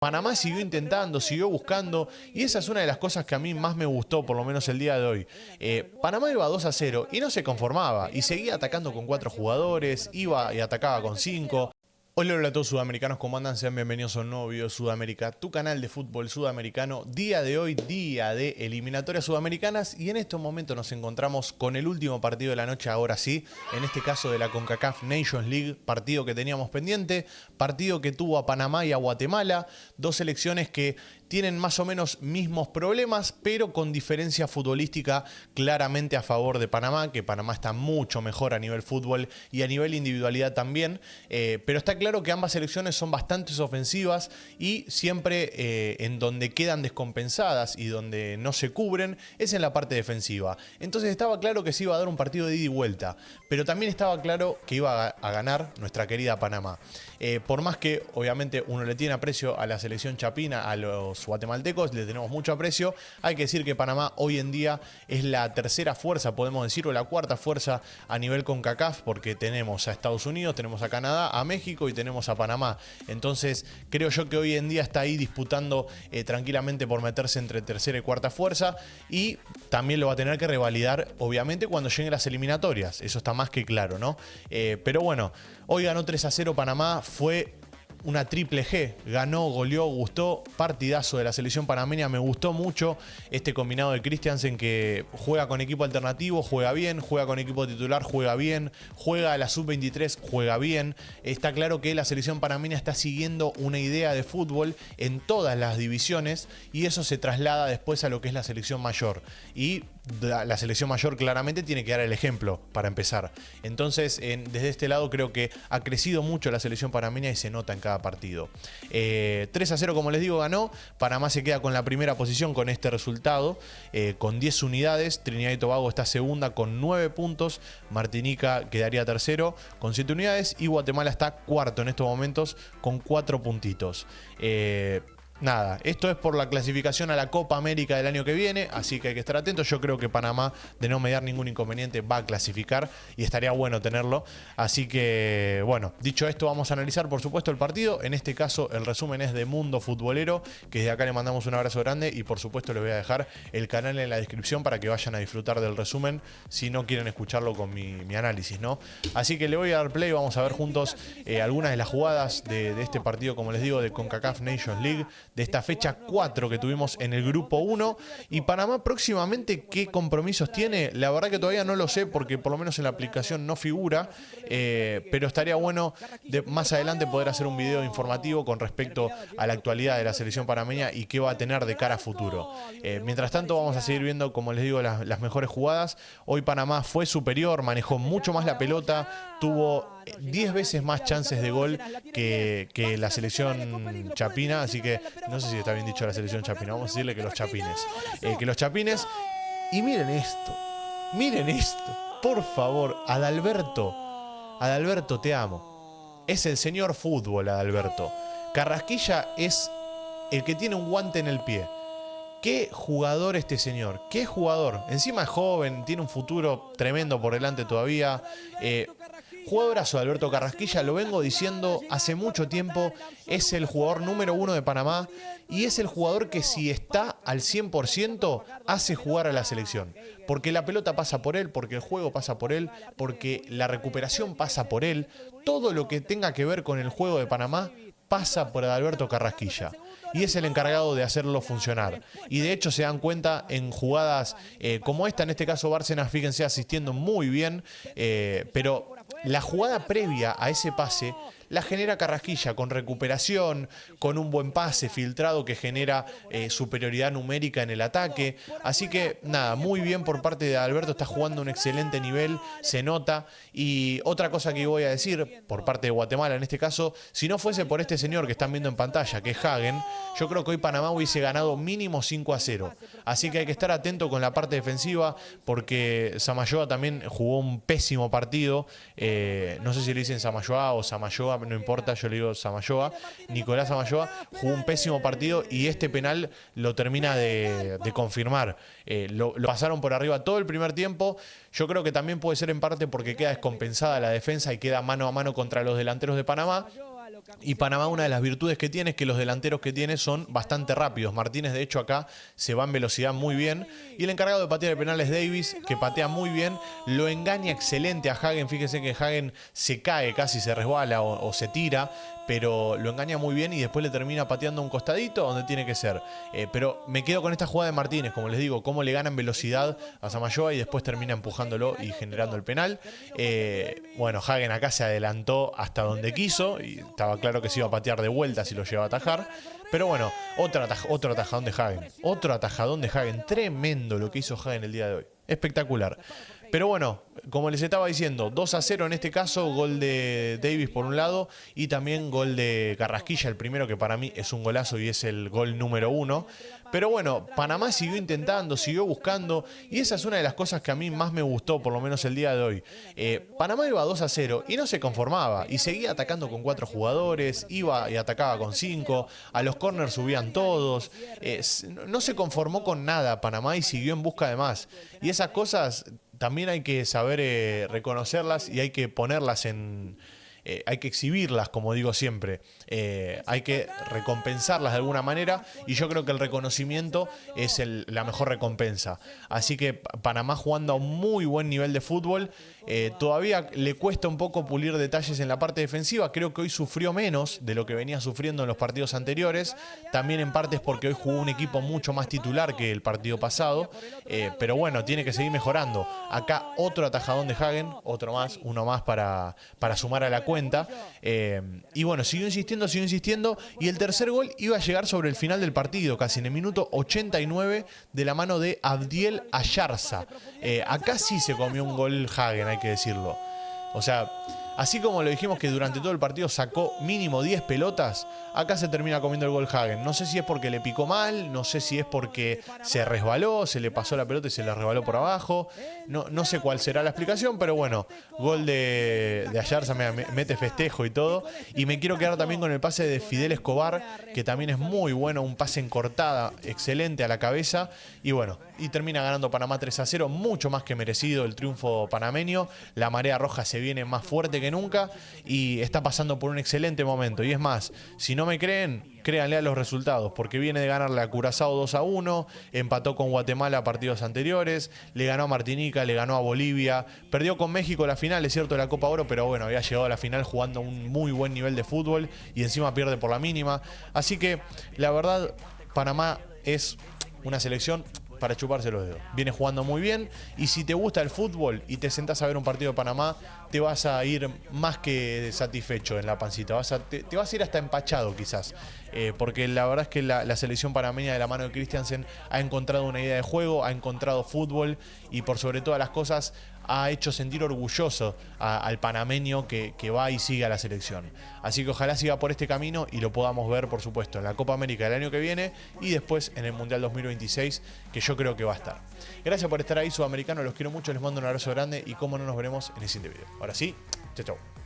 Panamá siguió intentando, siguió buscando, y esa es una de las cosas que a mí más me gustó, por lo menos el día de hoy. Panamá iba 2-0 y no se conformaba, y seguía atacando con 4 jugadores, iba y atacaba con 5. Hola a todos sudamericanos, ¿cómo andan? Sean bienvenidos a un nuevo video de Sudamérica, tu canal de fútbol sudamericano. Día de hoy, día de eliminatorias sudamericanas, y en estos momentos nos encontramos con el último partido de la noche, ahora sí, en este caso de la CONCACAF Nations League, partido que teníamos pendiente, partido que tuvo a Panamá y a Guatemala, dos selecciones que tienen más o menos mismos problemas, pero con diferencia futbolística claramente a favor de Panamá, que Panamá está mucho mejor a nivel fútbol y a nivel individualidad también, pero está claro que ambas selecciones son bastante ofensivas y siempre en donde quedan descompensadas y donde no se cubren es en la parte defensiva. Entonces estaba claro que se iba a dar un partido de ida y vuelta, pero también estaba claro que iba a ganar nuestra querida Panamá. Por más que obviamente uno le tiene aprecio a la selección chapina, a los guatemaltecos, le tenemos mucho aprecio, hay que decir que Panamá hoy en día es la tercera fuerza, podemos decir, o la cuarta fuerza a nivel CONCACAF, porque tenemos a Estados Unidos, tenemos a Canadá, a México y tenemos a Panamá. Entonces creo yo que hoy en día está ahí disputando tranquilamente por meterse entre tercera y cuarta fuerza, y también lo va a tener que revalidar obviamente cuando lleguen las eliminatorias, eso está más que claro, ¿no? Pero bueno, hoy ganó 3-0 Panamá, fue una triple G, ganó, goleó, gustó, partidazo de la selección panameña, me gustó mucho este combinado de Christiansen, que juega con equipo alternativo, juega bien, juega con equipo titular, juega bien, juega a la sub-23, juega bien. Está claro que la selección panameña está siguiendo una idea de fútbol en todas las divisiones, y eso se traslada después a lo que es la selección mayor, y la selección mayor claramente tiene que dar el ejemplo para empezar. Entonces desde este lado creo que ha crecido mucho la selección panameña y se nota en cada partido. 3-0 como les digo ganó. Panamá se queda con la primera posición con este resultado, con 10 unidades. Trinidad y Tobago está segunda con 9 puntos. Martinica quedaría tercero con 7 unidades, y Guatemala está cuarto en estos momentos con 4 puntitos. Nada, esto es por la clasificación a la Copa América del año que viene, así que hay que estar atentos. Yo creo que Panamá, de no mediar ningún inconveniente, va a clasificar y estaría bueno tenerlo. Así que, bueno, dicho esto, vamos a analizar, por supuesto, el partido. En este caso, el resumen es de Mundo Futbolero, que desde acá le mandamos un abrazo grande, y por supuesto les voy a dejar el canal en la descripción para que vayan a disfrutar del resumen si no quieren escucharlo con mi análisis, ¿no? Así que le voy a dar play, vamos a ver juntos algunas de las jugadas de este partido, como les digo, de CONCACAF Nations League, de esta fecha 4 que tuvimos en el grupo 1. Y Panamá próximamente, ¿qué compromisos tiene? La verdad que todavía no lo sé, porque por lo menos en la aplicación no figura, pero estaría bueno más adelante poder hacer un video informativo con respecto a la actualidad de la selección panameña y qué va a tener de cara a futuro. Mientras tanto vamos a seguir viendo, como les digo, las mejores jugadas. Hoy Panamá fue superior, manejó mucho más la pelota, tuvo 10 veces más chances de gol que la selección chapina, así que no sé si está bien dicho la selección chapina, vamos a decirle que los chapines. Y miren esto, por favor, Adalberto, te amo. Es el señor fútbol, Adalberto. Carrasquilla es el que tiene un guante en el pie. Qué jugador este señor, qué jugador. Encima es joven, tiene un futuro tremendo por delante todavía. Jugadorazo de Alberto Carrasquilla, lo vengo diciendo hace mucho tiempo, es el jugador número 1 de Panamá, y es el jugador que si está al 100% hace jugar a la selección. Porque la pelota pasa por él, porque el juego pasa por él, porque la recuperación pasa por él. Todo lo que tenga que ver con el juego de Panamá pasa por Alberto Carrasquilla, y es el encargado de hacerlo funcionar. Y de hecho se dan cuenta en jugadas como esta, en este caso Bárcenas, fíjense, asistiendo muy bien, pero la jugada previa a ese pase la genera Carrasquilla con recuperación, con un buen pase filtrado que genera superioridad numérica en el ataque. Así que nada, muy bien por parte de Alberto, está jugando a un excelente nivel, se nota. Y otra cosa que voy a decir por parte de Guatemala en este caso, si no fuese por este señor que están viendo en pantalla, que es Hagen, yo creo que hoy Panamá hubiese ganado mínimo 5-0. Así que hay que estar atento con la parte defensiva, porque Samayoa también jugó un pésimo partido. No sé si le dicen Samayoa o Samayoa, no importa, yo le digo Samayoa. Nicolás Samayoa jugó un pésimo partido, y este penal lo termina de confirmar. Lo pasaron por arriba todo el primer tiempo. Yo creo que también puede ser en parte porque queda descompensada la defensa y queda mano a mano contra los delanteros de Panamá. Y Panamá, una de las virtudes que tiene es que los delanteros que tiene son bastante rápidos. Martínez, de hecho, acá se va en velocidad muy bien. Y el encargado de patear el penal es Davis, que patea muy bien. Lo engaña excelente a Hagen. Fíjese que Hagen se cae, casi se resbala o se tira, pero lo engaña muy bien y después le termina pateando un costadito donde tiene que ser. Pero me quedo con esta jugada de Martínez, como les digo, cómo le gana en velocidad a Samayoa y después termina empujándolo y generando el penal. Bueno, Hagen acá se adelantó hasta donde quiso y estaba claro que se iba a patear de vuelta si lo lleva a atajar. Pero bueno, otro atajadón de Hagen. Otro atajadón de Hagen. Tremendo lo que hizo Hagen el día de hoy. Espectacular. Pero bueno, como les estaba diciendo, 2-0 en este caso, gol de Davis por un lado y también gol de Carrasquilla, el primero, que para mí es un golazo y es el gol número 1. Pero bueno, Panamá siguió intentando, siguió buscando y esa es una de las cosas que a mí más me gustó, por lo menos el día de hoy. Panamá iba 2-0 y no se conformaba y seguía atacando con 4 jugadores, iba y atacaba con 5, a los corners subían todos, no se conformó con nada Panamá y siguió en busca de más. Y esas cosas también hay que saber reconocerlas y hay que ponerlas en... hay que exhibirlas, como digo siempre. Hay que recompensarlas de alguna manera y yo creo que el reconocimiento es la mejor recompensa. Así que Panamá jugando a un muy buen nivel de fútbol. Todavía le cuesta un poco pulir detalles en la parte defensiva. Creo que hoy sufrió menos de lo que venía sufriendo en los partidos anteriores. También en parte es porque hoy jugó un equipo mucho más titular que el partido pasado. Pero bueno, tiene que seguir mejorando. Acá otro atajadón de Hagen, otro más, uno más para sumar a la cuenta. Y bueno, siguió insistiendo y el tercer gol iba a llegar sobre el final del partido, casi en el minuto 89 de la mano de Abdiel Ayarza. Acá sí se comió un gol Hagen, hay que decirlo. O sea, así como lo dijimos que durante todo el partido sacó mínimo 10 pelotas, acá se termina comiendo el gol Hagen. No sé si es porque le picó mal, no sé si es porque se resbaló, se le pasó la pelota y se le resbaló por abajo. No sé cuál será la explicación, pero bueno, gol de Ayarza, me mete festejo y todo. Y me quiero quedar también con el pase de Fidel Escobar, que también es muy bueno, un pase en cortada, excelente a la cabeza. Y bueno, y termina ganando Panamá 3-0, mucho más que merecido el triunfo panameño. La marea roja se viene más fuerte que nunca y está pasando por un excelente momento. Y es más, si no me creen, créanle a los resultados, porque viene de ganarle a Curazao 2-1, empató con Guatemala partidos anteriores, le ganó a Martinica, le ganó a Bolivia, perdió con México la final, es cierto, de la Copa Oro, pero bueno, había llegado a la final jugando un muy buen nivel de fútbol y encima pierde por la mínima. Así que, la verdad, Panamá es una selección para chuparse los dedos. Viene jugando muy bien y si te gusta el fútbol y te sentás a ver un partido de Panamá, te vas a ir más que satisfecho en la pancita. Te vas a ir hasta empachado quizás. Porque la verdad es que la selección panameña de la mano de Christiansen ha encontrado una idea de juego, ha encontrado fútbol y por sobre todas las cosas ha hecho sentir orgulloso al panameño que va y sigue a la selección. Así que ojalá siga por este camino y lo podamos ver, por supuesto, en la Copa América del año que viene y después en el Mundial 2026, que yo creo que va a estar. Gracias por estar ahí, sudamericanos, los quiero mucho, les mando un abrazo grande y cómo no nos veremos en el siguiente video. Ahora sí, chau, chau.